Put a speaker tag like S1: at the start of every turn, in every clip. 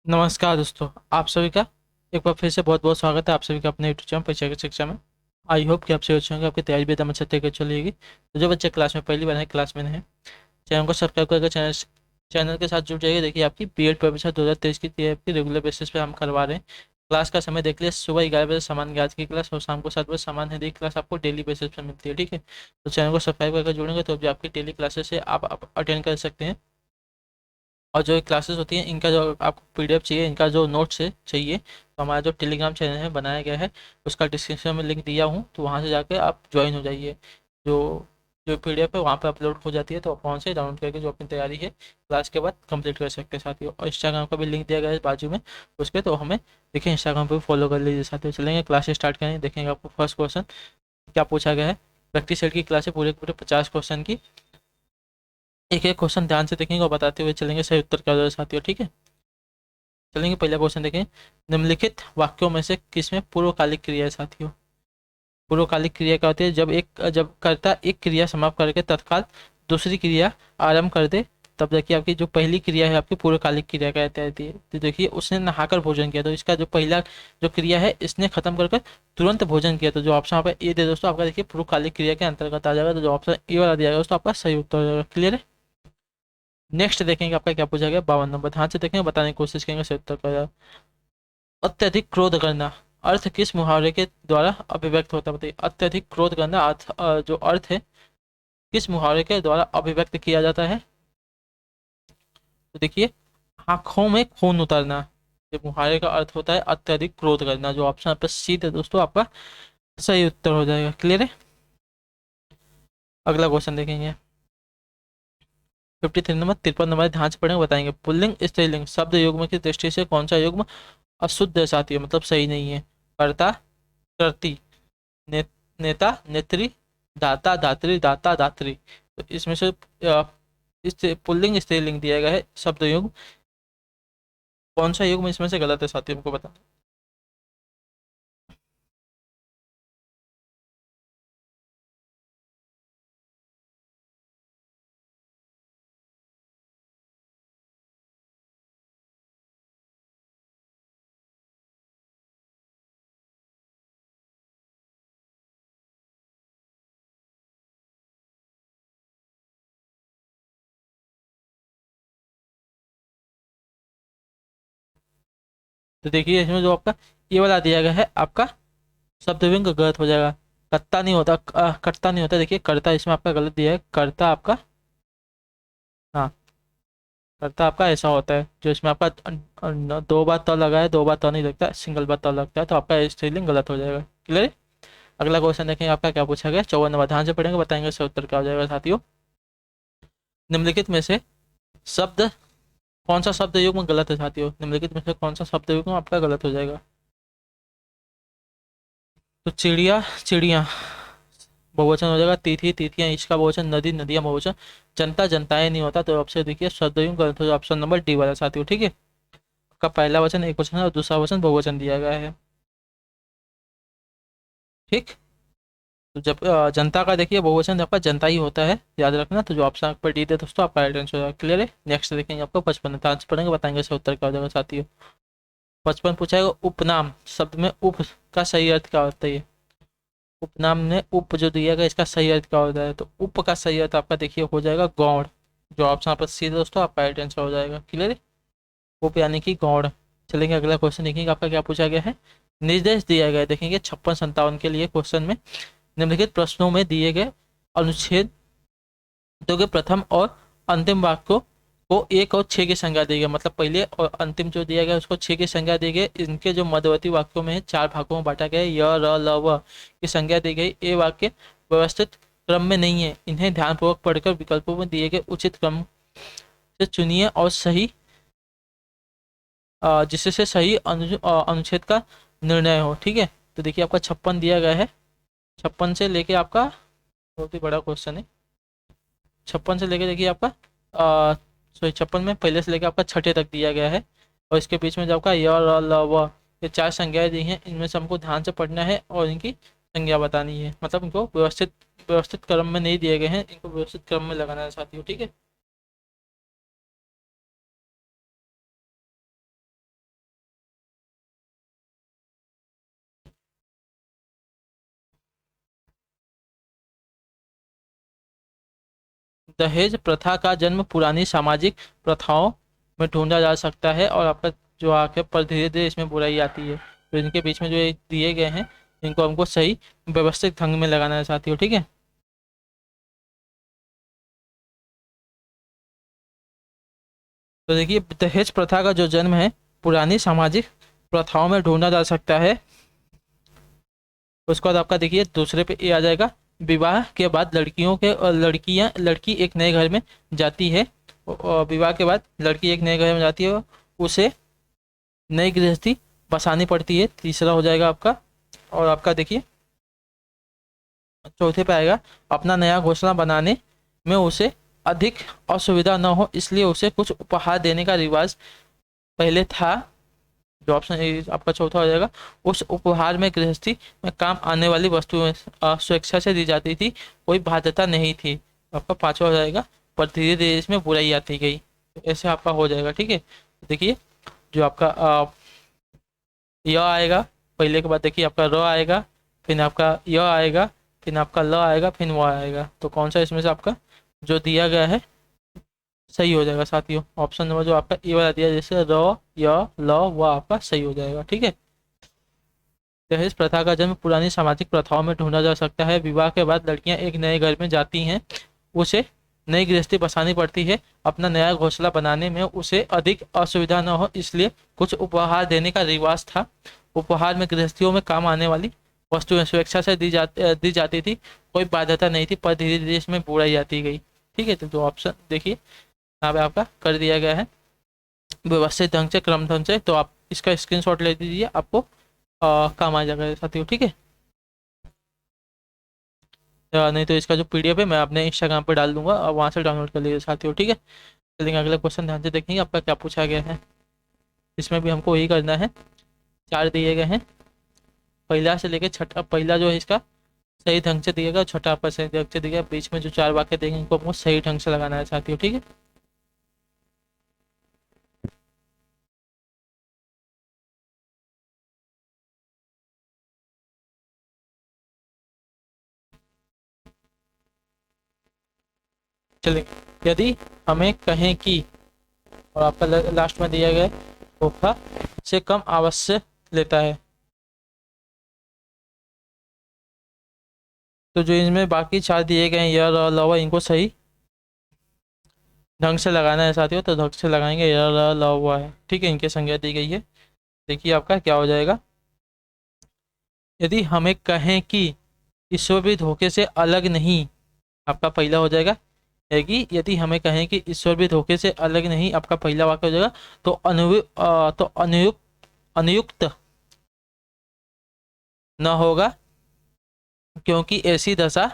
S1: नमस्कार दोस्तों, आप सभी का एक बार फिर से बहुत बहुत स्वागत है आप सभी का अपने यूट्यूब चैनल परीक्षा की शिक्षा में। आई होप कि आप सभी अच्छे होंगे, आपकी तैयारी भी एकदम अच्छे तरीके से चलेगी। तो जो बच्चे क्लास में पहली बार है, क्लास में है, चैनल को सब्सक्राइब करके चैनल के साथ जुड़ जाइए। देखिए, आपकी बीएड परीक्षा 2023 की तैयारी आपकी रेगुलर बेसिस पे हम करवा रहे हैं। क्लास का समय देख लिया, सुबह 11 बजे सामान्य ज्ञान की क्लास और शाम को 7 बजे सामान्य हिंदी की क्लास आपको डेली बेसिस पे मिलती है। ठीक है, तो चैनल को सब्सक्राइब करके जुड़ेंगे तो जो आपकी डेली क्लासेस है आप अटेंड कर सकते हैं। और जो क्लासेस होती हैं इनका जो आपको पीडीएफ चाहिए, इनका जो नोट्स है चाहिए, तो हमारा जो टेलीग्राम चैनल है बनाया गया है, उसका डिस्क्रिप्शन में लिंक दिया हूँ, तो वहाँ से जाकर आप ज्वाइन हो जाइए। जो जो पीडीएफ है वहाँ पे अपलोड हो जाती है, तो आप वहाँ से डाउनलोड करके जो अपनी तैयारी है क्लास के बाद कंप्लीट कर सकते हैं साथियों। और इंस्टाग्राम का भी लिंक दिया गया है बाजू में उसके, तो हमें देखिए इंस्टाग्राम पर भी फॉलो कर लीजिए साथियों। चलेंगे क्लास स्टार्ट करेंगे, देखेंगे आपको फर्स्ट क्वेश्चन क्या पूछा गया है। प्रैक्टिस सेट की क्लास है, पूरे पूरे 50 क्वेश्चन की। एक एक क्वेश्चन ध्यान से देखेंगे और बताते हुए चलेंगे, सही उत्तर क्या होगा साथियों। ठीक है, चलेंगे पहला क्वेश्चन देखें। निम्नलिखित वाक्यों में से किसमें पूर्वकालिक क्रिया है साथियों। पूर्वकालिक क्रिया क्या होती है, जब कर्ता एक क्रिया समाप्त करके तत्काल दूसरी क्रिया आरंभ कर दे, तब देखिए आपकी जो पहली क्रिया है आपकी पूर्वकालिक क्रिया कहती है। तो देखिए उसने नहाकर भोजन किया, तो इसका जो पहला जो क्रिया है इसने खत्म कर तुरंत भोजन किया, तो जो ऑप्शन यहाँ पे ए दे दोस्तों आपका देखिए पूर्वकालिक क्रिया के अंतर्गत आ जाएगा। तो जो ऑप्शन ए वाला दिया गया दोस्तों आपका सही उत्तर हो जाएगा। क्लियर है। नेक्स्ट देखेंगे आपका क्या पूछा गया, 52 नंबर, ध्यान से देखेंगे, बताने की कोशिश करेंगे सही उत्तर का। अत्यधिक क्रोध करना अर्थ किस मुहावरे के द्वारा अभिव्यक्त होता है, बताइए। अत्यधिक क्रोध करना जो अर्थ है किस मुहावरे के द्वारा अभिव्यक्त किया जाता है। तो देखिए, आंखों में खून उतरना, ये मुहावरे का अर्थ होता है अत्यधिक क्रोध करना। जो ऑप्शन पे सी है दोस्तों आपका सही उत्तर हो जाएगा। क्लियर है। अगला क्वेश्चन देखेंगे, 53 नंबर, 53 नंबर, ध्यान से पढ़ेंगे बताएंगे। पुल्लिंग स्त्रीलिंग शब्द युग्म की दृष्टि से कौन सा युग्म अशुद्ध है साथी है, मतलब सही नहीं है। कर्ता कर्ती, ने, नेता नेत्री, दाता दात्री, दाता दात्री। तो इसमें से इस पुल्लिंग स्त्रीलिंग दिया गया है शब्द युग, कौन सा युग में इसमें से गलत है साथियों, हमको बता। तो देखिए इसमें जो आपका ये वाला दिया गया है आपका शब्द युग गलत हो जाएगा। कत्ता नहीं होता, कर्ता नहीं होता, देखिए कर्ता इसमें आपका गलत दिया है। कर्ता आपका, हाँ, कर्ता आपका ऐसा होता है जो इसमें आपका दो बार त लगा है, दो बार त नहीं लगता, सिंगल बार त लगता है, तो आपका स्त्रीलिंग गलत हो जाएगा। क्लियर है। अगला क्वेश्चन देखेंगे आपका क्या पूछा गया, 54 नंबर, ध्यान से पढ़ेंगे बताएंगे इसका उत्तर क्या हो जाएगा साथियों। निम्नलिखित में से शब्द कौन सा शब्द युग्म गलत है साथियों, निम्नलिखित में से कौन सा शब्द युग्म आपका गलत हो जाएगा। तो चिड़िया चिड़िया बहुवचन हो जाएगा, तिथि तिथियां इसका बहुवचन, नदी नदियां बहुवचन, जनता जनताएं नहीं होता, तो ऑप्शन देखिए शब्द युग्म गलत हो जाएगा, ऑप्शन नंबर डी वाला साथियों। ठीक है, आपका पहला वचन एक वचन है और दूसरा वचन बहुवचन दिया गया है। ठीक, तो जब जनता का देखिए बहुवचन आपका जनता ही होता है, याद रखना। तो जो ऑप्शन आप पर डी दे दोस्तों आपका राइट आंसर हो जाएगा। क्लियर है। नेक्स्ट देखेंगे आपको 55, आंसर पढ़ेंगे बताएंगे इसका उत्तर क्या हो जाएगा साथियों। 55 पूछा है, उपनाम शब्द में उप का सही अर्थ क्या होता है। उपनाम में उप जो दिया गया इसका सही अर्थ क्या होता है, तो उप का सही अर्थ आपका देखिए हो जाएगा गौड़। जो ऑप्शन पर सी दोस्तों आपका राइट आंसर हो जाएगा। क्लियर है, उप यानी कि गौड़। चलेंगे अगला क्वेश्चन देखेंगे आपका क्या पूछा गया है। निर्देश दिया गया है, देखेंगे 56 57 के लिए क्वेश्चन में, निम्नलिखित प्रश्नों में दिए गए अनुच्छेद दो के प्रथम और अंतिम वाक्य को एक और छः की संज्ञा दी गई, मतलब पहले और अंतिम जो दिया गया उसको छः की संज्ञा दी गई। इनके जो मध्यवर्ती वाक्यों में है चार भागों में बांटा गया है, य र ल व की संज्ञा दी गई। ये वाक्य व्यवस्थित क्रम में नहीं है, इन्हें ध्यानपूर्वक पढ़कर विकल्पों में दिए गए उचित क्रम से चुनिए और सही जिससे सही अनुच्छेद का निर्णय हो। ठीक है, तो देखिए आपका 56 दिया गया है, 56 से लेके आपका बहुत ही बड़ा क्वेश्चन है। 56 से लेके देखिए आपका सॉरी 56 में पहले से लेके आपका छठे तक दिया गया है, और इसके बीच में जो आपका य र ल व ये चार संज्ञाएं दी हैं, इनमें से हमको ध्यान से पढ़ना है और इनकी संज्ञा बतानी है, मतलब इनको व्यवस्थित क्रम में नहीं दिए गए हैं, इनको व्यवस्थित क्रम में लगाना है साथियों। ठीक है, दहेज प्रथा का जन्म पुरानी सामाजिक प्रथाओं में ढूंढा जा सकता है, और आपका जो आगे पर धीरे धीरे इसमें बुराई आती है। तो इनके बीच में जो ये दिए गए हैं इनको हमको सही व्यवस्थित ढंग में लगाना है साथियों, ठीक है। तो देखिए, दहेज प्रथा का जो जन्म है पुरानी सामाजिक प्रथाओं में ढूंढा जा सकता है। उसके बाद आपका देखिए दूसरे पे ये आ जाएगा, विवाह के बाद लड़की एक नए घर में जाती है, और विवाह के बाद लड़की एक नए घर में जाती है, उसे नई गृहस्थी बसानी पड़ती है, तीसरा हो जाएगा आपका। और आपका देखिए चौथे पे आएगा, अपना नया घोंसला बनाने में उसे अधिक असुविधा न हो इसलिए उसे कुछ उपहार देने का रिवाज पहले था। जो ऑप्शन आपका चौथा हो जाएगा, उस उपहार में गृहस्थी में काम आने वाली वस्तुएं स्वेच्छा से दी जाती थी, कोई बाध्यता नहीं थी। आपका पांचवा हो जाएगा, पर धीरे धीरे इसमें बुराई आती गई। तो ऐसे आपका हो जाएगा, ठीक है। देखिए जो आपका य आएगा, पहले के बाद देखिए आपका र आएगा, फिर आपका य आएगा, फिर आपका ल आएगा, फिर व आएगा। तो कौन सा इसमें से आपका जो दिया गया है सही हो जाएगा साथियों? ऑप्शन नंबर जो आपका ए वाला दिया है, जैसे र य ल व आपका सही हो जाएगा, ठीक है। दहेज प्रथा का जन्म पुरानी सामाजिक प्रथाओं में ढूंढा जा सकता है। विवाह के बाद लड़कियां एक नए घर में जाती हैं, उसे नई गृहस्थी बसानी पड़ती है, अपना नया घोंसला बनाने में उसे अधिक असुविधा न हो इसलिए कुछ उपहार देने का रिवाज था। उपहार में गृहस्थियों में काम आने वाली वस्तुएं स्वेच्छा से दी जाती थी, कोई बाध्यता नहीं थी, पर धीरे धीरे इसमें बुराई आती गई, ठीक है। तो ऑप्शन देखिए यहाँ पे आपका कर दिया गया है व्यवस्थित ढंग से, क्रम ढंग से। तो आप इसका स्क्रीनशॉट ले दीजिए, आपको काम आ जाएगा साथियों, ठीक है। नहीं तो इसका जो पीडीएफ है मैं अपने इंस्टाग्राम पे डाल दूंगा, और वहाँ से डाउनलोड कर लीजिए साथियों, ठीक है। चलिए अगला क्वेश्चन ध्यान से देखेंगे आपका क्या पूछा गया है। इसमें भी हमको यही करना है, चार दिए गए हैं, पहला से लेकर छठा। पहला जो है इसका सही ढंग से दिएगा, छठा आपका सही ढंग से दिएगा, बीच में जो चार वाक्य देंगे इनको हमको सही ढंग से लगाना है साथियों, ठीक है। चलिए, यदि हमें कहें कि, और आपका लास्ट में दिया गया है, धोखा से कम आवश्यक लेता है। तो जो इनमें बाकी चार दिए गए हैं यर और लवा, इनको सही ढंग से लगाना है साथियों। तो ढंग से लगाएंगे, यर और लवा है, ठीक है, इनकी संज्ञा दी गई है। देखिए आपका क्या हो जाएगा, यदि हमें कहें कि ईश्वर भी धोखे से अलग नहीं, आपका पहला हो जाएगा है कि यदि हमें कहें कि ईश्वर भी धोखे से अलग नहीं, आपका पहला वाक्य हो जाएगा। तो अनुयुक्त न होगा, क्योंकि ऐसी दशा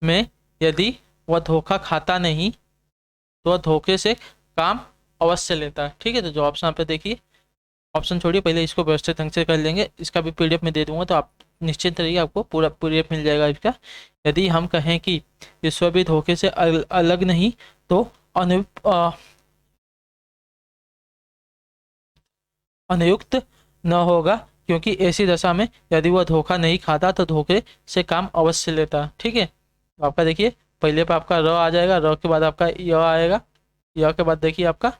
S1: में यदि वह धोखा खाता नहीं तो वह धोखे से काम अवश्य लेता है, ठीक है। तो जो ऑप्शन पे देखिए, ऑप्शन छोड़िए, पहले इसको व्यवस्थित ढंग से कर लेंगे। इसका भी पीडीएफ में दे दूंगा, तो आप निश्चित रहिए, आपको पूरा पीडीएफ मिल जाएगा इसका। यदि हम कहें कि ईश्वर भी धोखे से अलग नहीं, तो अनुयुक्त न होगा, क्योंकि ऐसी दशा में यदि वह धोखा नहीं खाता तो धोखे से काम अवश्य लेता, ठीक है। तो आपका देखिए पहले पे आपका र आ जाएगा, र के बाद आपका य आएगा, य के बाद देखिए आपका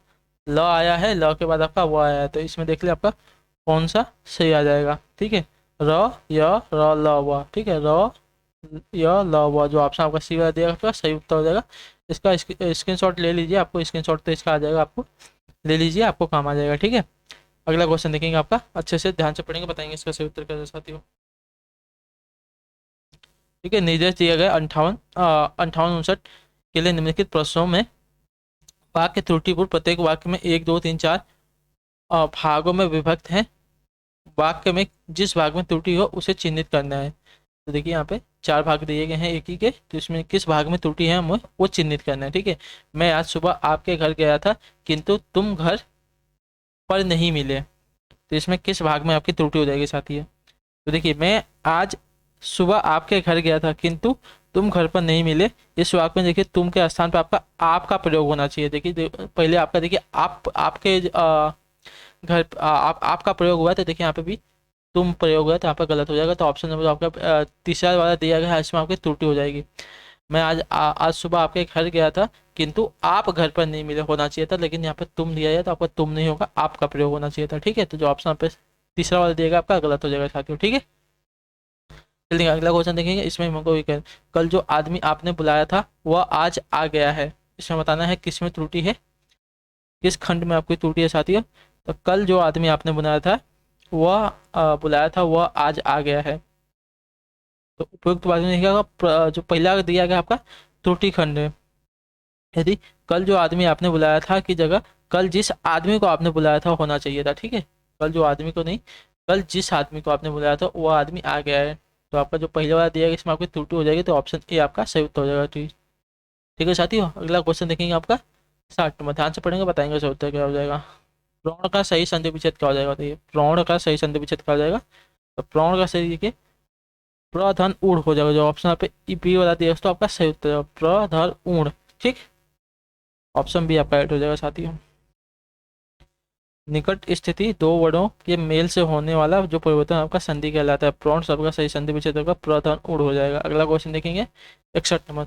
S1: ल आया है, ल के बाद आपका व आया है। तो इसमें देख लिया आपका कौन सा सही आ जाएगा, ठीक है। र य र ल व, ठीक है, र य ल व, जो ऑप्शन आपका सी वाला दिया आपका सही उत्तर हो जाएगा। इसका स्क्रीनशॉट ले लीजिए, आपको स्क्रीनशॉट तो इसका आ जाएगा, आपको ले लीजिए, आपको काम आ जाएगा, ठीक है। अगला क्वेश्चन देखेंगे आपका, अच्छे से ध्यान से पढ़ेंगे, बताएंगे इसका सही उत्तर कैसे साथियों, ठीक है। निर्देश दिया गया 58 के लिए निम्नलिखित प्रश्नों में वाक्य त्रुटिपूर्ण प्रत्येक वाक्य में 1 2 3 4 भागों में विभक्त है। वाक्य में जिस भाग में त्रुटि हो उसे चिन्हित करना है। तो देखिए यहाँ पे 4 भाग दिए गए हैं एक ही के, तो इसमें किस भाग में त्रुटि है हमें वो चिन्हित करना है, ठीक है। मैं आज सुबह आपके घर गया था किंतु तुम घर पर नहीं मिले, तो इसमें किस भाग में आपकी त्रुटि हो जाएगी साथी है। तो देखिए, मैं आज सुबह आपके घर गया था किंतु तुम घर पर नहीं मिले, इस वाक्य में देखिए तुम के स्थान पर आपका आप का प्रयोग होना चाहिए। देखिए पहले आपका देखिए आप आपके घर आपका प्रयोग हुआ, तो देखिए यहाँ पे भी तुम प्रयोग हुआ, तो यहाँ पर गलत हो जाएगा। तो ऑप्शन नंबर आपका तीसरा वाला दिया गया है, इसमें आपकी त्रुटि हो जाएगी। मैं आज सुबह आपके घर गया था किंतु आप घर पर नहीं मिले, होना चाहिए था, लेकिन यहाँ पे तुम दिया है तो आपका तुम नहीं होगा, आपका प्रयोग होना चाहिए था। ठीक है, तो जो ऑप्शन पे तीसरा वाला दिएगा आपका गलत हो जाएगा साथियों। ठीक है, चलिए अगला क्वेश्चन देखेंगे। इसमें हमको कल जो आदमी आपने बुलाया था वह आज आ गया है, इसमें बताना है किस में त्रुटि है, किस खंड में आपकी त्रुटि है साथियों। तो कल जो आदमी आपने बुलाया था वह वह आज आ गया है। तो उपयुक्त वाक्य में लिखा होगा, जो पहला दिया गया आपका त्रुटि खंड है। यदि कल जो आदमी आपने बुलाया था की जगह कल जिस आदमी को आपने बुलाया था होना चाहिए था। ठीक है, कल जो आदमी को नहीं, कल जिस आदमी को आपने बुलाया था वह आदमी आ गया है। तो आपका जो पहले वाला दिया गया इसमें आपकी त्रुटि हो जाएगी, तो ऑप्शन ए आपका सही उत्तर हो जाएगा। ठीक, ठीक है साथियों, अगला क्वेश्चन देखेंगे आपका 60 में, ध्यान से पढ़ेंगे, बताएंगे सही उत्तर क्या हो जाएगा। प्रोण का सही संधि विच्छेद क्या हो जाएगा, बताइए प्रोण का सही संधि विच्छेद क्या हो जाएगा। तो प्रोण का सही देखिए प्रधन ऊढ़ हो जाएगा, जो ऑप्शन पे बी वाला दिया तो आपका सही उत्तर है प्रधर ऊढ़। ठीक, ऑप्शन बी आपका राइट हो जाएगा साथियों। निकट स्थिति दो वर्णों के मेल से होने वाला जो परिवर्तन आपका संधि कहलाता है। प्रोण शब्द का सही संधि विच्छेद होगा प्रधन ऊढ़ हो जाएगा। अगला क्वेश्चन देखेंगे 61 नंबर।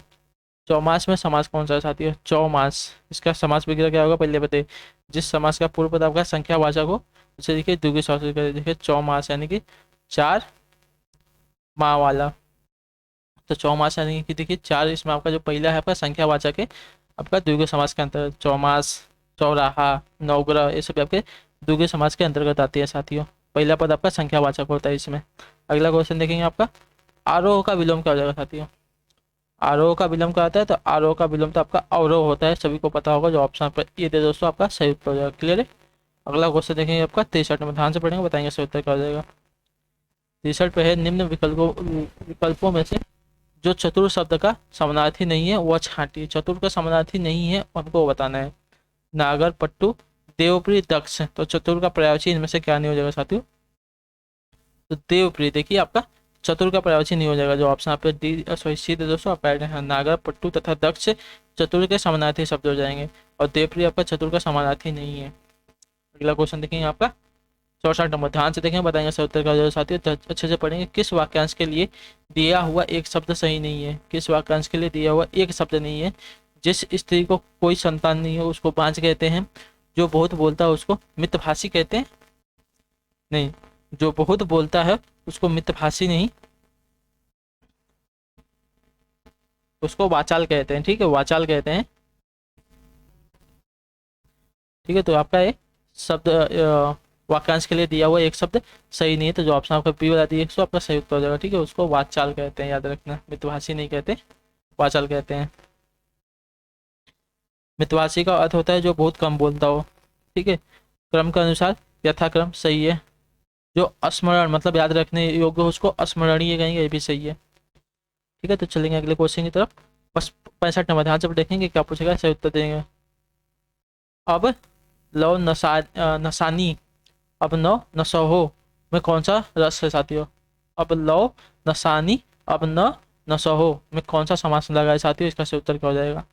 S1: चौमास में समास कौन सा है साथियों, चौमास, इसका समास विग्रह क्या होगा पहले बताइए। जिस समास का पूर्व पद आपका संख्यावाचक हो उसे देखिए द्विगुण समास देखिए चौमास यानी कि 4 माह वाला। तो चौमास यानी कि देखिए 4, इसमें आपका जो पहला है आपका संख्यावाचक है, आपका द्विगुण समास के अंतर्गत चौमास, चौराहा, नवग्रह ये सब आपके द्विगुण समास के अंतर्गत आती है साथियों। पहला पद आपका संख्यावाचक होता है इसमें। अगला क्वेश्चन देखेंगे आपका आरोह का विलोम क्या हो जाएगा साथियों। आरोह का विलोम क्या होता है, तो आरोह का विलोम तो आपका अवरोह होता है, सभी को पता होगा, जो ऑप्शन पर ये दे दोस्तों आपका सही उत्तर हो जाएगा। क्लियर है, अगला क्वेश्चन देखेंगे आपका 63 में, ध्यान से पढ़ेंगे, बताएंगे सही उत्तर क्या हो जाएगा। 63 पे है निम्न विकल्पों में से जो चतुर शब्द का समानार्थी नहीं है वह छांटिए। चतुर का समानार्थी नहीं है हमको बताना है। नागर, पट्टू, देवप्रिय, दक्ष। तो चतुर का पर्यायवाची इनमें से क्या नहीं हो जाएगा साथियों, तो देवप्रिय देखिए आपका चतुर का पर्यायवाची नहीं हो जाएगा, जो ऑप्शन आप डी सॉरी सी दे दोस्तों आपका राइट है। नागर, पट्टू तथा दक्ष चतुर के समानार्थी शब्द हो जाएंगे और देवप्रिय आपका चतुर का समानार्थी नहीं है। अगला क्वेश्चन देखेंगे आपका 64 नंबर, ध्यान से देखें, बताएंगे सही उत्तर का साथियों, अच्छे से पढ़ेंगे। किस वाक्यांश के लिए दिया हुआ एक शब्द सही नहीं है, किस वाक्यांश के लिए दिया हुआ एक शब्द नहीं है। जिस स्त्री को कोई संतान नहीं हो उसको बांझ कहते हैं, जो बहुत बोलता है उसको मितभाषी कहते हैं, नहीं, जो बहुत बोलता है उसको मितभाषी नहीं, उसको वाचाल कहते हैं। ठीक है, वाचाल कहते हैं। ठीक है, तो आपका ये शब्द वाक्यांश के लिए दिया हुआ एक शब्द सही नहीं है, तो जो ऑप्शन आपका बी वाला दिया तो आपका सही उत्तर हो जाएगा। ठीक है, उसको वाचाल कहते हैं, याद रखना, मितभाषी नहीं कहते, वाचाल कहते हैं। मितभाषी का अर्थ होता है जो बहुत कम बोलता हो। ठीक है, क्रम के अनुसार यथाक्रम सही है, जो स्मरण मतलब याद रखने योग्य हो उसको स्मरणीय कहेंगे, ये भी सही है। ठीक है, तो चलेंगे अगले क्वेश्चन की तरफ। बस 65 नंबर, ध्यान से देखेंगे क्या पूछेगा, सही उत्तर देंगे। अब लो नसानी अब नो नसहो में कौन सा रस है साथियों। अब लो नसानी अब न नसहो में कौन सा समास लगा है साथियों, इसका सही उत्तर क्या हो जाएगा।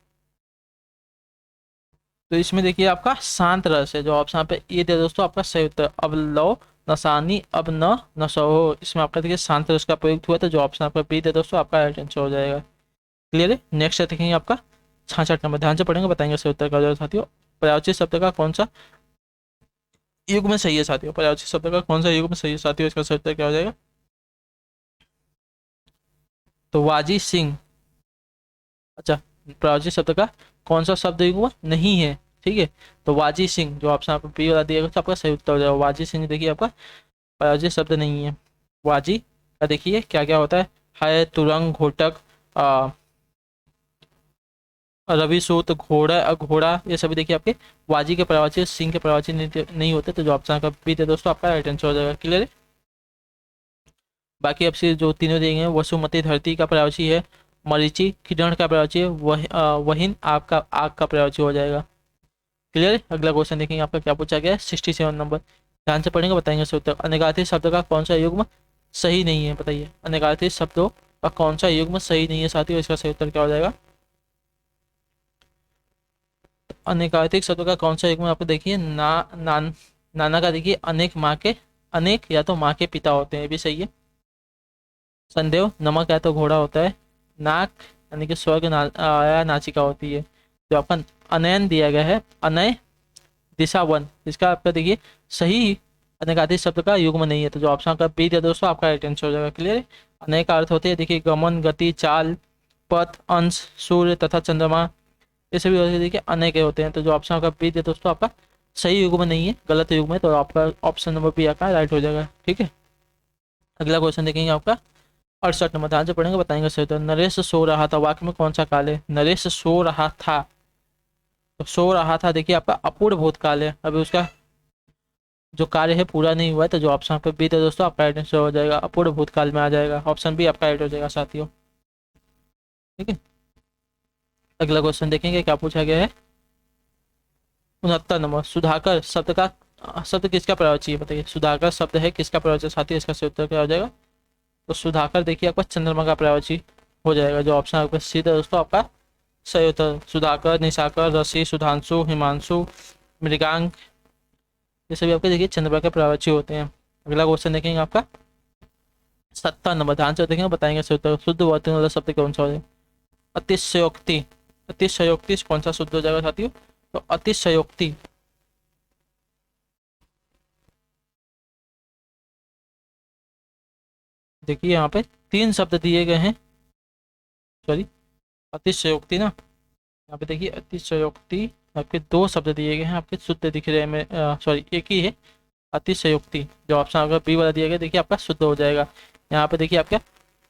S1: तो इसमें देखिए आपका शांत रस है, जो ऑप्शन पे ये दे दोस्तों आपका सही उत्तर। अब लो नसानी अब न नसहो, इसमें आपका देखिए शांत रस का प्रयुक्त हुआ था, जो ऑप्शन आपका बी दे दोस्तों आपका राइट आंसर हो जाएगा। क्लियर है, नेक्स्ट देखेंगे आपका 66 नंबर, ध्यान से पढ़ेंगे, बताएंगे सही उत्तर क्या हो जाएगा साथियों। पर्यायवाची शब्द का कौन सा युग में सही है साथियों, पर्यायवाची शब्द का कौन सा युग में सही है साथियों, इसका सही उत्तर क्या हो जाएगा। तो वाजी सिंह, अच्छा, पर्यायवाची शब्द का कौन सा शब्द युग में नहीं है। ठीक है, तो वाजी सिंह, जो ऑप्शन आपको बी वाला दिया तो आपका सही उत्तर हो जाएगा। वाजी सिंह देखिए आपका पर्यायवाची शब्द नहीं है। वाजी का देखिए क्या क्या होता है तुरंग, घोटक, रवि सूत, घोड़ा, घोड़ा, ये सभी देखिए आपके वाजी के पर्यायवाची, सिंह के पर्यायवाची नहीं होते, तो जो ऑप्शन आपका बी थे दोस्तों आपका राइट आंसर हो जाएगा। क्लियर है, बाकी आपसे जो तीनों दिए गए वसुमती धरती का पर्यायवाची है, मरीचि किरण का पर्यायवाची है, वहीन आपका आग का पर्यायवाची हो जाएगा। क्लियर है, अगला क्वेश्चन देखेंगे आपका क्या पूछा गया है 67 नंबर, ध्यान से पढ़ेंगे, बताएंगे सही उत्तर। अनेकार्थी शब्द का कौन सा युग्म सही नहीं है, बताइए अनेकार्थी शब्दों का कौन सा युग्म सही नहीं है साथियों, इसका सही उत्तर क्या हो जाएगा। अनेकार्थिक शब्द का कौन सा युग्म आपको देखिए नाना का देखिए अनेक माँ के, अनेक या तो माँ के पिता होते हैं, ये भी सही है। संदेव नमक या तो घोड़ा होता है। नाक यानी कि स्वर्ग आया नासिका होती है। जो आपका अनयन दिया गया है, अनय दिशा वन, इसका आपका देखिए सही अनेकाधिक शब्द का युग्म नहीं है, तो जो ऑप्शन का बी दिया दोस्तों आपका राइट आंसर हो जाएगा। क्लियर है। अनय का अर्थ होते हैं देखिए गमन, गति, चाल, पथ, अंश, सूर्य तथा चंद्रमा, ये सभी होते हैं देखिए अनय के होते हैं, तो जो ऑप्शन का बी दिया दोस्तों आपका सही युग्म नहीं है, गलत युग्म है, तो आपका ऑप्शन नंबर बी आपका राइट हो जाएगा। ठीक है। अगला क्वेश्चन देखेंगे आपका 68 नंबर, ध्यान से पढ़ेंगे बताएंगे सही उत्तर। नरेश सो रहा था, वाक्य में कौन सा काल है? नरेश सो रहा था, तो सो रहा था देखिए आपका अपूर्ण भूतकाल है, अभी उसका जो कार्य है पूरा नहीं हुआ है, तो जो ऑप्शन पे बी था दोस्तों आपका राइट आंसर हो जाएगा, अपूर्ण भूतकाल में आ जाएगा, ऑप्शन बी आपका राइट हो जाएगा साथियों। ठीक है। अगला क्वेश्चन देखेंगे क्या पूछा गया है। 69 नंबर, सुधाकर शब्द किसका प्रयोज्य है बताइए। सुधाकर शब्द है किसका प्रयोज्य साथियों, इसका सही उत्तर क्या हो जाएगा? तो सुधाकर देखिए आपका चंद्रमा का प्रयोज्य हो जाएगा, जो ऑप्शन आपका सी था दोस्तों आपका सही उत्तर। सुधाकर, निशाकर, ऋषि, सुधांशु, हिमांशु, मृगांक, ये सभी आपके देखिए चंद्रमा के प्रवचि होते हैं। अगला क्वेश्चन देखेंगे आपका 70 नंबर, ध्यान से देखेंगे बताएंगे सही उत्तर। शुद्ध वर्तनी वाला शब्द कौन सा है? अतिशयोक्ति। अतिशयोक्ति कौन सा शुद्ध हो जाएगा साथियों? तो अतिशयोक्ति, देखिए यहाँ पे तीन शब्द दिए गए हैं, सॉरी अतिशयोक्ति ना, यहाँ पे देखिए अतिशयोक्ति आपके दो शब्द दिए गए हैं, आपके शुद्ध दिख रहे हैं में, सॉरी एक ही है अतिशयोक्ति, जो ऑप्शन आपका बी वाला दिया गया देखिए आपका शुद्ध हो जाएगा। यहाँ पे देखिए आपका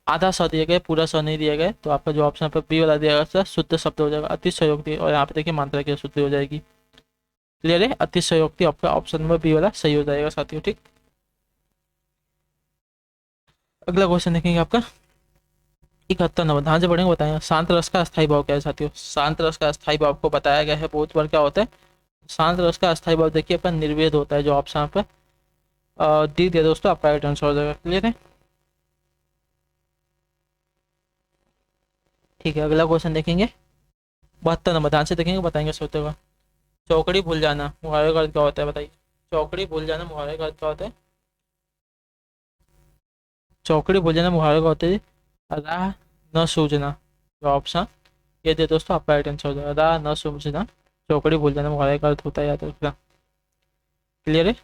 S1: आधा स दिया गया, पूरा स नहीं दिया गया, तो आपका जो ऑप्शन पर बी वाला दिया गया शुद्ध शब्द हो जाएगा अतिशयोक्ति, और यहाँ पे देखिए मात्रा की शुद्धि हो जाएगी। क्लियर है। अतिशयोक्ति आपका ऑप्शन नंबर बी वाला सही हो जाएगा साथियों। ठीक। अगला क्वेश्चन देखेंगे आपका 71 नंबर, ध्यान से पढ़ेंगे बताएंगे शांत रस का अस्थायी भाव क्या है साथियों। शांत रस का अस्थायी भाव को बताया गया है बहुत बार क्या होता है। शांत रस का अस्थायी भाव देखिए आपका निर्वेद होता है, जो ऑप्शन पे डी दिया दोस्तों आपका राइट आंसर हो जाएगा। क्लियर है। ठीक है। अगला क्वेश्चन देखेंगे 72 नंबर, ध्यान से देखेंगे बताएंगे सोते हुए। चौकड़ी भूल जाना मुहावरे का अर्थ क्या होता है बताइए। चौकड़ी भूल जाना मुहावरे का अर्थ क्या होता है? चौकड़ी भूल जाना मुहावरे का होता है राह न सूझना, जो ऑप्शन ये दे दोस्तों आपका राइट आंसर हो जाएगा, राह न सूझना चौकड़ी भूल जाना मुहावरे का अर्थ होता है, याद रखना। क्लियर है।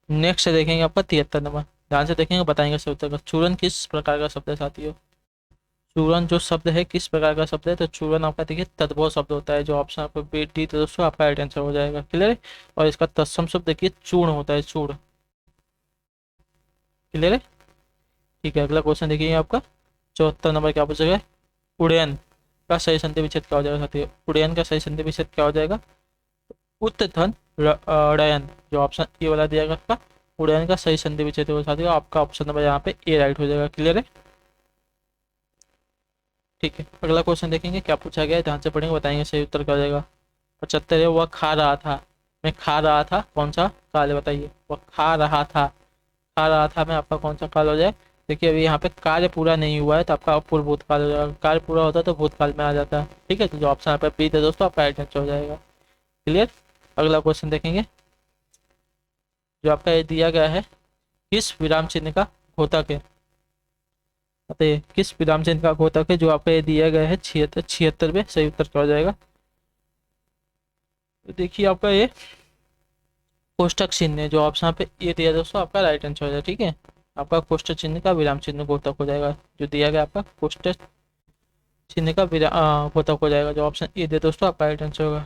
S1: नेक्स्ट देखेंगे आपका 73 नंबर, ध्यान से देखेंगे बताएंगे सही उत्तर का। चूरन किस प्रकार का शब्द है साथियों। चूरन जो शब्द है किस प्रकार का शब्द है, तो चूरन आपका देखिए तद्भव शब्द होता है, जो ऑप्शन आपको बी डी दोस्तों आपका राइट आंसर हो जाएगा। क्लियर है। और इसका तत्सम शब्द देखिए चूर्ण होता है, चूर्ण। क्लियर है। ठीक है। अगला क्वेश्चन देखिए आपका 74 नंबर क्या पूछेगा। उड़यन का सही संधि विच्छेद क्या हो जाएगा साथियों। उड़यन का सही संधि विच्छेद क्या हो जाएगा? उत्थन रयन, जो ऑप्शन ए वाला दिया गया आपका उड़यन का सही संधि विच्छेद होगा साथियों, आपका ऑप्शन नंबर यहाँ पे ए राइट हो जाएगा। क्लियर है। ठीक है। अगला क्वेश्चन देखेंगे क्या पूछा गया है, ध्यान से पढ़ेंगे बताएंगे सही उत्तर क्या हो जाएगा। 75 है, वह खा रहा था, मैं खा रहा था कौन सा काल है बताइए। वह खा रहा था, खा रहा था में आपका कौन सा काल हो जाए। देखिए अभी यहाँ पे कार्य पूरा नहीं हुआ है, तो आपका पूर्व भूतकाल हो जाएगा, कार्य पूरा होता है तो भूतकाल में आ जाता है। ठीक है। तो जो ऑप्शन यहाँ पे बी है दोस्तों आपका राइट आंसर हो जाएगा। क्लियर। अगला क्वेश्चन देखेंगे जो आपका ये दिया गया है, किस विराम चिन्ह का घोतक है बताइए। किस विराम चिन्ह का घोतक है, जो आपका ये दिया गया है 76 में सही उत्तर क्या हो जाएगा। तो देखिए आपका ये कोष्टक चिन्ह है, जो ऑप्शन पे ये दिया दोस्तों आपका राइट आंसर हो जाएगा। ठीक है। आपका कोष्टक चिन्ह का विराम चिन्ह घोतक हो जाएगा, जो दिया गया आपका कोष्टक चिन्ह का घोतक हो जाएगा, जो ऑप्शन ए दिया दोस्तों आपका राइट आंसर होगा।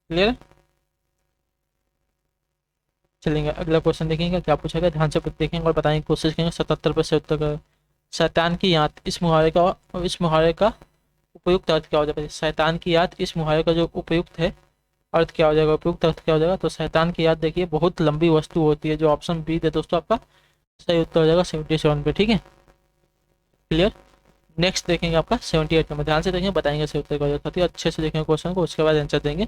S1: क्लियर। चलेंगे अगला क्वेश्चन देखेंगे क्या पूछा गया, ध्यान से देखेंगे और बताने की कोशिश करेंगे। 77 से उत्तर का शैतान की याद, इस मुहावरे का उपयुक्त अर्थ क्या हो जाएगा। शैतान की याद इस मुहावरे का जो उपयुक्त है अर्थ क्या हो जाएगा, उपयुक्त अर्थ क्या हो जाएगा। तो शैतान की याद देखिए बहुत लंबी वस्तु होती है, जो ऑप्शन बी दे दोस्तों आपका सही उत्तर हो जाएगा 77 पे। ठीक है। क्लियर। नेक्स्ट देखेंगे आपका 78 नंबर, ध्यान से देखेंगे बताएंगे सही उत्तर क्या हो जाएगा साथियों। अच्छे से देखेंगे क्वेश्चन को, उसके बाद आंसर देंगे।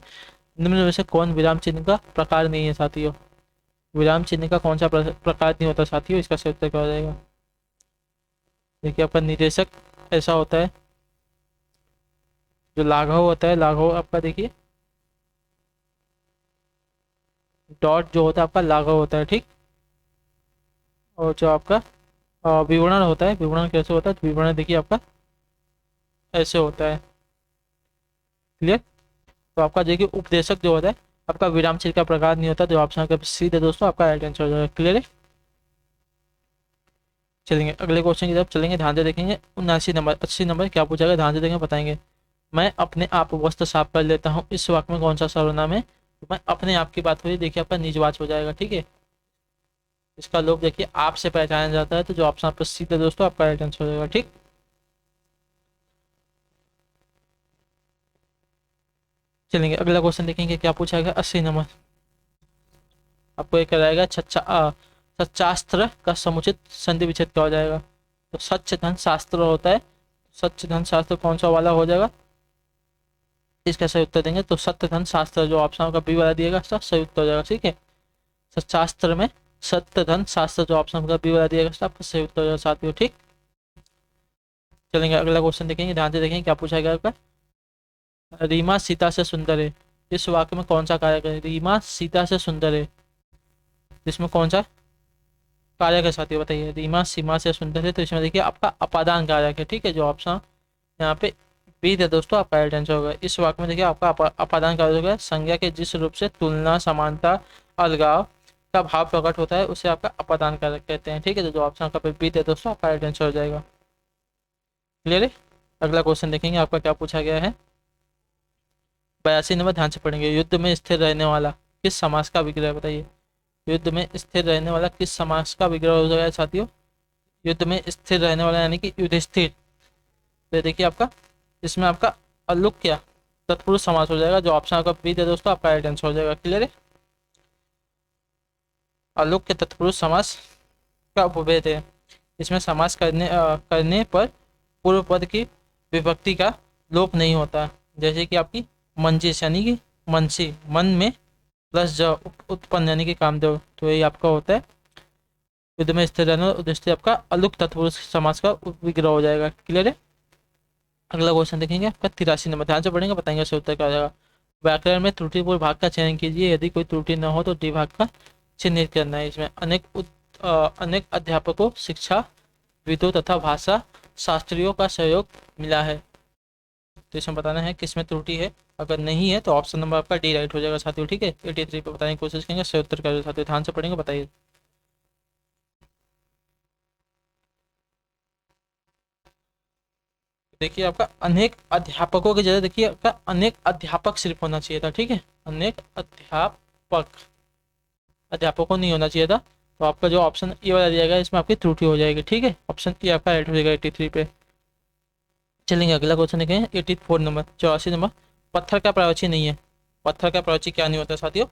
S1: निम्न में से कौन विराम चिन्ह का प्रकार नहीं है साथियों। विराम चिन्ह का कौन सा प्रकार नहीं होता साथियों, इसका सही उत्तर क्या हो जाएगा। देखिए आपका निर्देशक ऐसा होता है, जो लाघव होता है, लाघव आपका देखिए डॉट जो होता है आपका लाघव होता है। ठीक। और जो आपका विवरण होता है। विवरण कैसे होता है? तो विवरण देखिए आपका ऐसे होता है। क्लियर? तो आपका देखिए उपदेशक जो होता है आपका विराम चिन्ह का प्रकार नहीं होता, जो ऑप्शन का सीधे दोस्तों आपका राइट आंसर हो जाएगा। क्लियर है? चलेंगे अगले क्वेश्चन की तरफ चलेंगे, ध्यान से देखेंगे। 79 नंबर 80 नंबर क्या पूछा गया, ध्यान से देखेंगे बताएंगे। मैं अपने आप वस्त्र साफ कर लेता हूँ, इस वाक्य में कौन सा सर्वनाम है? तो मैं अपने आप की बात हो रही है, देखिए आपका निजवाच हो जाएगा। ठीक है, इसका लोग देखिए आप से पहचाना जाता है, तो जो ऑप्शन आपका सीधे दोस्तों आपका राइट आंसर हो जाएगा। ठीक, चलेंगे अगला क्वेश्चन देखेंगे क्या पूछा गया। 80 नंबर आपको एक रहेगा सच्चास्त्र का समुचित संधि विच्छेद क्या हो जाएगा? तो सच धन शास्त्र होता है, सच धन शास्त्र कौन सा वाला हो जाएगा? इसका सही उत्तर देंगे तो सत्य धन शास्त्र, जो ऑप्शन का बी वाला दिएगा इसका सही उत्तर हो जाएगा। ठीक है, सच्चास्त्र में सत्य धन शास्त्र, जो ऑप्शन का बी वाला दिएगा इसका आपका सही उत्तर हो जाएगा साथियों। ठीक, चलेंगे अगला क्वेश्चन देखेंगे, ध्यान से देखेंगे क्या पूछा गया आपका। रीमा सीता से सुंदर है, इस वाक्य में कौन सा कारक है? रीमा सीता से सुंदर है, इसमें कौन सा कारक है साथियों बताइए? रीमा सीमा से सुंदर है, तो इसमें देखिए आपका अपादान कारक है। ठीक है, जो ऑप्शन यहाँ पे बी है दोस्तों आपका राइट आंसर होगा। इस वाक्य में देखिए आपका अपादान कारक होगा संज्ञा के जिस रूप से तुलना, समानता, अलगाव का भाव प्रकट होता है उसे आपका अपादान कारक कहते हैं। ठीक है, तो जो ऑप्शन आपका बी है दोस्तों आपका राइट आंसर हो जाएगा। क्लियर है? अगला क्वेश्चन देखेंगे आपका क्या पूछा गया है। 82 नंबर ध्यान से पढ़ेंगे। युद्ध में स्थिर रहने वाला किस समास का विग्रह है? बताइए, युद्ध में स्थिर रहने वाला किस समास का विग्रह हो जाएगा साथियों? युद्ध में स्थिर रहने वाला यानी कि युधिष्ठिर। तो देखिए आपका इसमें आपका अलुक्य तत्पुरुष समास हो जाएगा, जो ऑप्शन आपका बी है दोस्तों आपका राइट आंसर हो जाएगा। क्लियर है? अलुक्य तत्पुरुष समास का उपभेद है, इसमें समास करने पर पूर्व पद की विभक्ति का लोप नहीं होता। जैसे कि आपकी मंजिश यानी कि मनसी, मन में प्लस ज उत्पन्न यानी कि कामदेव, तो यही आपका होता है युद्ध में स्थिर रहना उद्देश्य आपका अलुक तत्पुरुष समास का विग्रह हो जाएगा। क्लियर है? अगला क्वेश्चन देखेंगे आपका 83 नंबर, ध्यान से पढ़ेंगे बताएंगे इसका उत्तर क्या हो जाएगा। व्याकरण में त्रुटिपूर्ण भाग का चयन कीजिए, यदि कोई त्रुटि न हो तो डी भाग का चिन्हित करना है। इसमें अनेक अध्यापकों, शिक्षाविदों तथा भाषा शास्त्रियों का सहयोग मिला है, तो इसमें बताना है किसमें त्रुटि है। अगर नहीं है तो ऑप्शन नंबर आपका डी राइट हो जाएगा साथियों। ठीक है, 83 पे बताने की कोशिश करेंगे, सही उत्तर क्या साथियों ध्यान से पढ़ेंगे बताइए। देखिए आपका अनेक अध्यापकों की जगह देखिए आपका अनेक अध्यापक सिर्फ होना चाहिए था। ठीक है, अनेक अध्यापक, अध्यापकों नहीं होना चाहिए था, तो आपका जो ऑप्शन ए वाला दिया गया इसमें आपकी त्रुटि हो जाएगी। ठीक है, ऑप्शन ए आपका राइट हो जाएगा 83 पे। चलेंगे अगला क्वेश्चन देखें 84 नंबर 84 नंबर। पत्थर का प्रवचि नहीं है, पत्थर का प्रवचि क्या नहीं होता साथियों?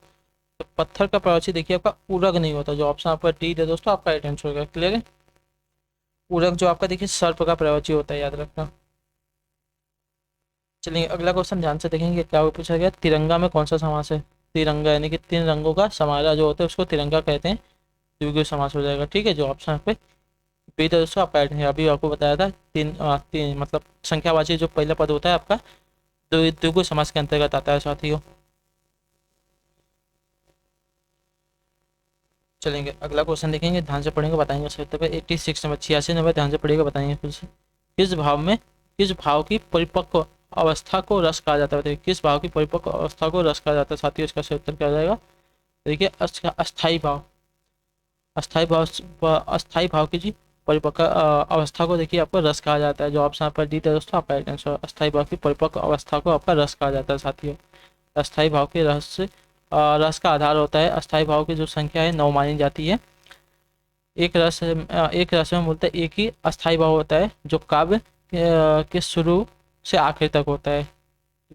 S1: तो पत्थर का प्रवचि देखिए आपका उरग नहीं होता, जो ऑप्शन आपका डी है दोस्तों आपका राइट आंसर होगा। क्लियर है? उरग जो आपका देखिए सर्प का प्रवचि होता है, याद रखना। चलिए अगला क्वेश्चन ध्यान से देखेंगे क्या पूछा गया। तिरंगा में कौन सा समास है? तिरंगा यानी कि तीन रंगों का समारा जो होता है उसको तिरंगा कहते हैं, द्विगु समास हो जाएगा। ठीक है, जो ऑप्शन पे बी था दोस्तों आपका राइट है। अभी आपको बताया था तीन मतलब संख्यावाची जो पहला पद होता है आपका द्विगु समास के अंतर्गत आता है साथियों। चलेंगे अगला क्वेश्चन देखेंगे, ध्यान से पढ़ेंगे बताएंगे सही उत्तर पे। 86 नंबर 86 नंबर ध्यान से पढ़िएगा बताएंगे फिर से। किस भाव की परिपक्व अवस्था को रस कहा जाता है? किस भाव की परिपक्व अवस्था को रस कहा जाता है साथियों? इसका सही उत्तर क्या हो जाएगा? देखिए अस्थाई भाव, अस्थाई भाव की जी परिपक्व अवस्था को देखिए आपका रस कहा जाता है, जो ऑप्शन पर डी था दोस्तों आपका राइट आंसर। अस्थाई भाव की परिपक्व अवस्था को आपका रस कहा जाता है साथियों। अस्थाई भाव के रस का आधार होता है, अस्थाई भाव की जो संख्या है 9 मानी जाती है। एक रस में मूलतः एक ही अस्थाई भाव होता है, जो काव्य के शुरू से आखिर तक होता है,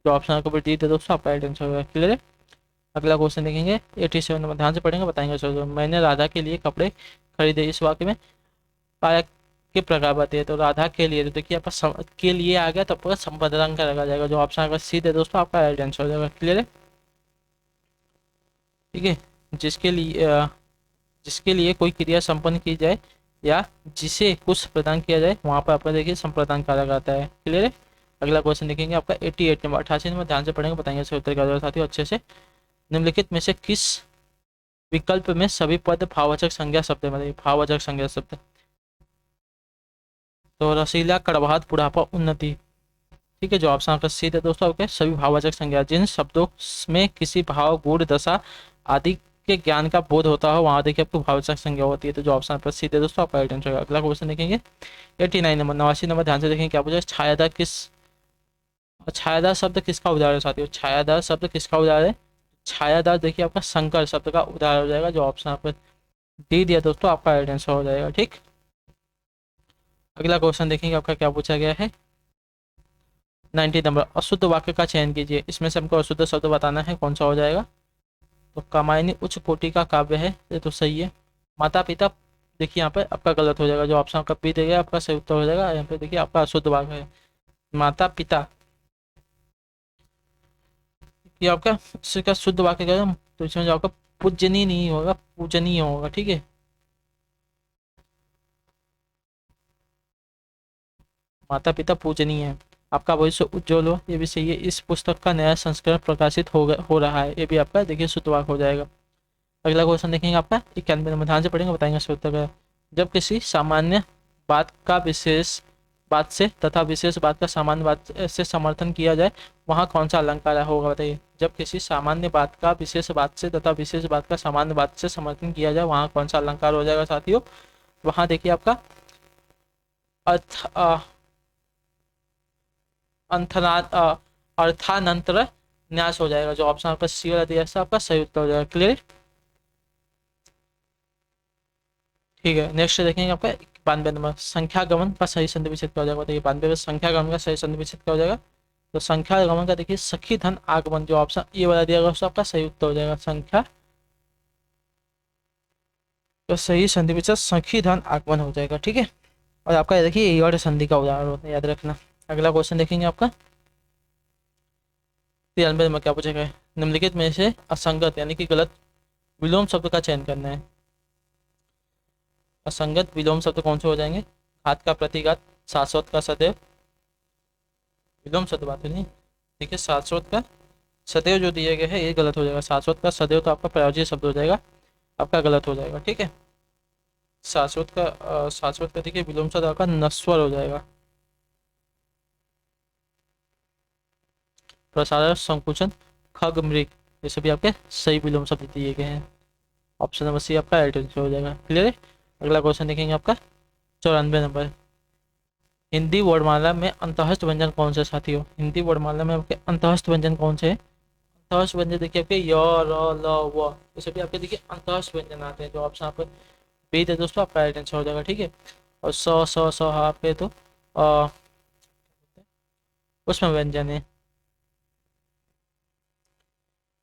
S1: जो ऑप्शन आपको डी था दोस्तों आपका राइट आंसर होगा। क्लियर है? अगला क्वेश्चन देखेंगे 87 नंबर, ध्यान से पढ़ेंगे बताएंगे सर। मैंने राधा के लिए कपड़े खरीदे, इस वाक्य में कारक के प्रकार बताइए। तो राधा के लिए, तो देखिए आपका के लिए आ गया तो आपका संपदान का रखा जाएगा, जो ऑप्शन आपका सी है दोस्तों आपका राइट आंसर हो जाएगा। क्लियर है? ठीक है, जिसके लिए कोई क्रिया संपन्न की जाए या जिसे कुछ प्रदान किया जाए वहां पर आपका देखिए संप्रदान कारक आता है। क्लियर है? अगला क्वेश्चन देखेंगे आपका 88 नंबर 88 नंबर, ध्यान से पढ़ेंगे बताएंगे सही उत्तर क्या होगा साथियों अच्छे से। निम्नलिखित में से किस विकल्प में सभी पद भाववाचक संज्ञा शब्द है? मतलब भाववाचक संज्ञा शब्द तो रसीला, कड़वाहट, बुढ़ापा, उन्नति। ठीक है, जो ऑप्शन आपका सी है दोस्तों, आपके सभी भाववाचक संज्ञा जिन शब्दों में किसी भाव, गुण, दशा आदि के ज्ञान का बोध होता हो वहां देखिए आपको भाववाचक संज्ञा होती है। तो जो ऑप्शन आपका सी है दोस्तों, आपका राइट आंसर होगा। अगला क्वेश्चन देखेंगे 89 नंबर, 89 नंबर, ध्यान से देखेंगे क्या पूछा है। छायादार किस, छायादार शब्द किसका उदाहरण है साथियों? छायादार शब्द किसका उदाहरण है? छायादार देखिए आपका शंकर शब्द का उदाहरण हो जाएगा। जो ऑप्शन आपको डी दिया दोस्तों, आपका राइट आंसर हो जाएगा। ठीक, अगला क्वेश्चन देखेंगे आपका क्या पूछा गया है। 90 नंबर, अशुद्ध वाक्य का चयन कीजिए, इसमें से हमको अशुद्ध शब्द बताना है, कौन सा हो जाएगा? तो कामायनी उच्च कोटि का काव्य है, ये तो सही है। माता पिता देखिए यहाँ पे आपका गलत हो जाएगा। जो ऑप्शन आपका बी देगा आपका सही उत्तर हो जाएगा। यहाँ पे देखिए आपका अशुद्ध वाक्य है माता पिता, ये आपका इसका शुद्ध वाक्य क्या है? तो इसमें जो आपका पूजनीय नहीं होगा, पूजनीय होगा। ठीक है, माता पिता पूजनीय है, आपका भविष्य उज्जवल हो, ये भी सही है। इस पुस्तक का नया संस्करण प्रकाशित हो रहा है, ये भी आपका देखिए शुद्ध वाक्य हो जाएगा। अगला क्वेश्चन देखेंगे आपका 91 नंबर, ध्यान से पढ़ेंगे बताएंगे इसका उत्तर क्या है। जब किसी सामान्य बात का विशेष बात से तथा विशेष बात का सामान्य बात से समर्थन किया जाए वहाँ कौन सा अलंकार होगा बताइए। जब किसी सामान्य बात का विशेष बात से तथा विशेष बात का सामान्य बात से समर्थन किया जाए वहाँ कौन सा अलंकार हो जाएगा साथियों? वहाँ देखिए आपका अर्थ अर्थानंतर न्यास हो जाएगा। जो ऑप्शन आपका सी वाला दिया है आपका सही उत्तर हो जाएगा। क्लियर? ठीक है, नेक्स्ट देखेंगे आपका 92 नंबर, संख्या गमन का सही संधि विच्छेद क्या हो जाएगा बताइए। 92 में संख्या गमन का सही संधि विच्छेद क्या हो जाएगा? तो संख्या गमन का देखिए सखी धन आगमन, जो ऑप्शन ये वाला दिया गया उसका आपका सही उत्तर हो जाएगा। संख्या तो सही संधि विच्छेद सखी धन आगमन हो जाएगा। ठीक है, और आपका देखिए ये और संधि का उदाहरण होता है, याद रखना। अगला क्वेश्चन देखेंगे आपका 93 में क्या पूछा गया है। निम्नलिखित में से असंगत यानी कि गलत विलोम शब्द का चयन करना है। असंगत विलोम शब्द कौन से हो जाएंगे? घात का प्रतिघात, शाश्वत का सदैव, विलोम शब्द बात नहीं। देखिए शाश्वत का सदैव जो दिया गया है ये गलत हो जाएगा। शाश्वत का सदैव तो आपका प्रयोज्य शब्द हो जाएगा, आपका गलत हो जाएगा। ठीक है, शाश्वत का देखिए विलोम शब्द आपका नश्वर हो जाएगा। प्रसारण, संकुचन, खग, मृग, ये सभी आपके सही विलोम शब्द दिए गए हैं। ऑप्शन नंबर सी आपका राइट आंसर हो जाएगा। क्लियर है? अगला क्वेश्चन देखेंगे आपका 94 नंबर, हिंदी वर्णमाला में अंतःस्थ व्यंजन कौन से साथियों? हिंदी वर्णमाला में आपके अंतःस्थ व्यंजन कौन से हैं? अंतःस्थ व्यंजन देखिए आपके य, र, ल, व, ये सभी आपके देखिए अंतःस्थ व्यंजन आते हैं। जो ऑप्शन आपको बी है दोस्तों, आपका राइट आंसर हो जाएगा। ठीक है, और स आपके तो उसमें व्यंजन है।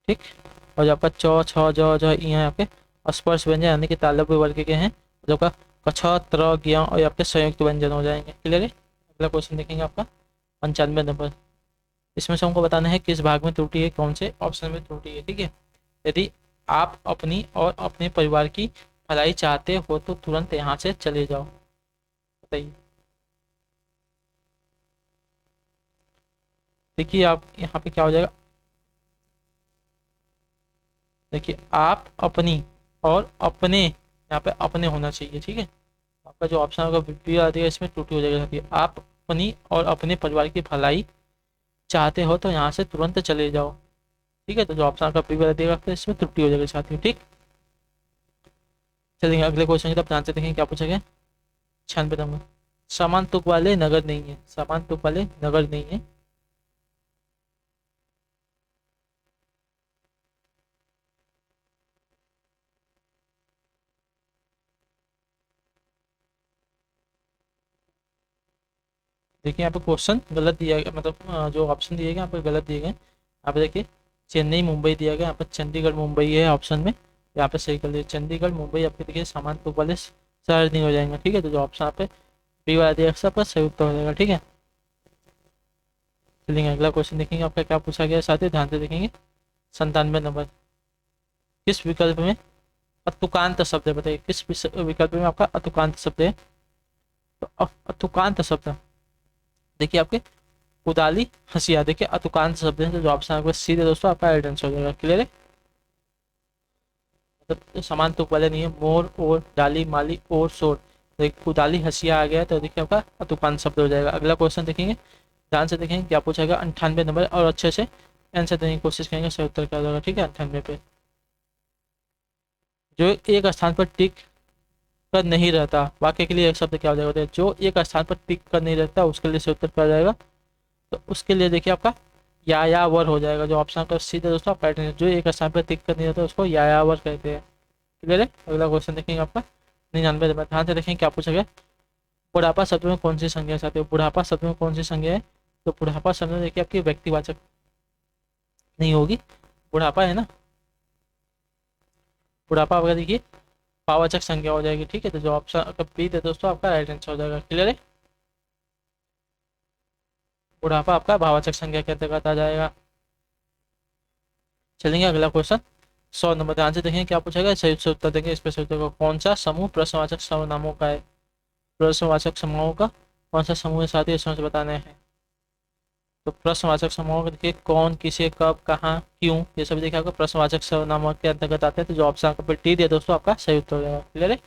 S1: ठीक, और जो आपका च, छ, ज, ये हैं आपके स्पर्श व्यंजन यानी कि तालव्य वर्ग के हैं। जो आपका कछ, त्र, ज्ञ और आपके संयुक्त व्यंजन हो जाएंगे। क्लियर है? अगला क्वेश्चन देखेंगे आपका 95 नंबर, इसमें से हमको बताना है किस भाग में त्रुटि है, कौन से ऑप्शन में त्रुटि है। ठीक है, यदि आप अपनी और अपने परिवार की भलाई चाहते हो तो तुरंत यहाँ से चले जाओ, बताइए। देखिए आप यहाँ पे क्या हो जाएगा, देखिए आप अपनी और अपने, यहाँ पे अपने होना चाहिए। ठीक है, आपका जो ऑप्शन होगा बी आ जाएगा, इसमें त्रुटि हो जाएगा। आप अपनी और अपने परिवार की भलाई चाहते हो तो यहाँ से तुरंत चले जाओ। ठीक है, तो जो ऑप्शन आपका बी वाला देगा फिर इसमें त्रुटि हो जाएगी साथियों। ठीक, चलिए अगले क्वेश्चन की तरफ ध्यान से देखेंगे क्या पूछा गया। 96 नंबर, समान तुक वाले नगर नहीं है, समान तुक वाले नगर नहीं है। देखिए यहाँ पे क्वेश्चन गलत दिया गया, मतलब जो ऑप्शन दिए गए यहाँ पे गलत दिए गए। यहाँ पे देखिए चेन्नई मुंबई दिया गया, यहाँ पर चंडीगढ़ मुंबई है ऑप्शन में, यहाँ पे सही कर दिया चंडीगढ़ मुंबई। आपके देखिए समान तुक वाले शहर नहीं हो जाएंगे। ठीक है, तो जो ऑप्शन यहाँ पे बी वाला दिया सब पर सही उत्तर हो जाएगा। ठीक है, चलिए अगला क्वेश्चन देखेंगे आपका क्या पूछा गया है, साथ ही ध्यान से देखेंगे। 97 नंबर, किस विकल्प में अतुकांत शब्द है, बताइए किस विकल्प में आपका अतुकांत शब्द है? तो अतुकांत शब्द देखिए आपके उदाली, हंसिया, देखिए अतुकांत शब्द है। तो जो ऑप्शन आपका सी है दोस्तों, आपका राइट आंसर हो जाएगा। क्लियर है? मतलब समान तुक वाले नहीं है। मोर, और, डाली, माली, और, शोर, देखिए कुदाली हंसिया आ गया तो देखिए आपका तूफान शब्द हो जाएगा। अगला क्वेश्चन देखेंगे, ध्यान से देखेंगे क्या पूछा गया। 98 नंबर और अच्छे से आंसर देने की कोशिश करेंगे, सही उत्तर क्या होगा। ठीक है, 98 पे जो एक स्थान पर टिक कर नहीं रहता, वाक्य के लिए एक शब्द क्या हो जाएगा। जो एक स्थान पर टिक कर नहीं रहता उसके लिए सही उत्तर क्या हो जाएगा। तो उसके लिए देखिए आपका यायावर हो जाएगा। जो ऑप्शन का सीधे दोस्तों आप राइट, जो एक स्थान पर टिक कर नहीं रहता उसको यायावर कहते हैं। क्लियर है। अगला क्वेश्चन देखेंगे आपका 99 नंबर, ध्यान से देखेंगे क्या पूछा गया। बुढ़ापा शब्द में कौन सी संज्ञा चाहते हो। बुढ़ापा शब्द में कौन सी संज्ञा है। तो बुढ़ापा शब्द में देखिए आपकी व्यक्तिवाचक नहीं होगी, बुढ़ापा है ना, बुढ़ापा आपका देखिए पावाचक संज्ञा हो जाएगी। ठीक है, तो जो ऑप्शन आपका बी है दोस्तों आपका राइट आंसर हो जाएगा। क्लियर है। बुढ़ापा आपका भाववाचक संज्ञा के अंतर्गत आ जाएगा। चलेंगे अगला क्वेश्चन 100 नंबर, ध्यान से देखें क्या पूछा गया। सही से उत्तर देंगे। इसमें सही उत्तर को कौन सा समूह प्रश्नवाचक सर्वनामों का है। प्रश्नवाचक समूहों का कौन सा समूह है साथी, इसमें से बताने हैं। तो प्रश्नवाचक समूहों को देखिए कौन, किसे, कब, कहाँ, क्यों, ये सभी देखिए आपको प्रश्नवाचक सर्वनामों के अंतर्गत आते हैं। तो जो ऑप्शन आपका टी दिया दोस्तों आपका सही उत्तर हो जाएगा। क्लियर है।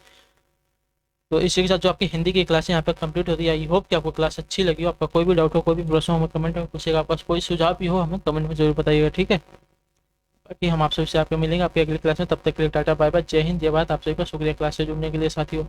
S1: तो इसी के साथ जो आपकी हिंदी की क्लास यहाँ पे कंप्लीट होती है। आई होप कि आपको क्लास अच्छी लगी हो। आपका कोई भी डाउट हो, कोई भी प्रश्न हो, हमें कमेंट में पूछिएगा। आपका कोई सुझाव भी हो हमें कमेंट में जरूर बताइएगा। ठीक है, बाकी हम आप सबसे आपको मिलेंगे आपकी अगली क्लास में। तब तक के लिए टाटा बाय बाय, जय हिंद, जय भारत। आप सभी का शुक्रिया क्लास से जुड़ने के लिए साथियों।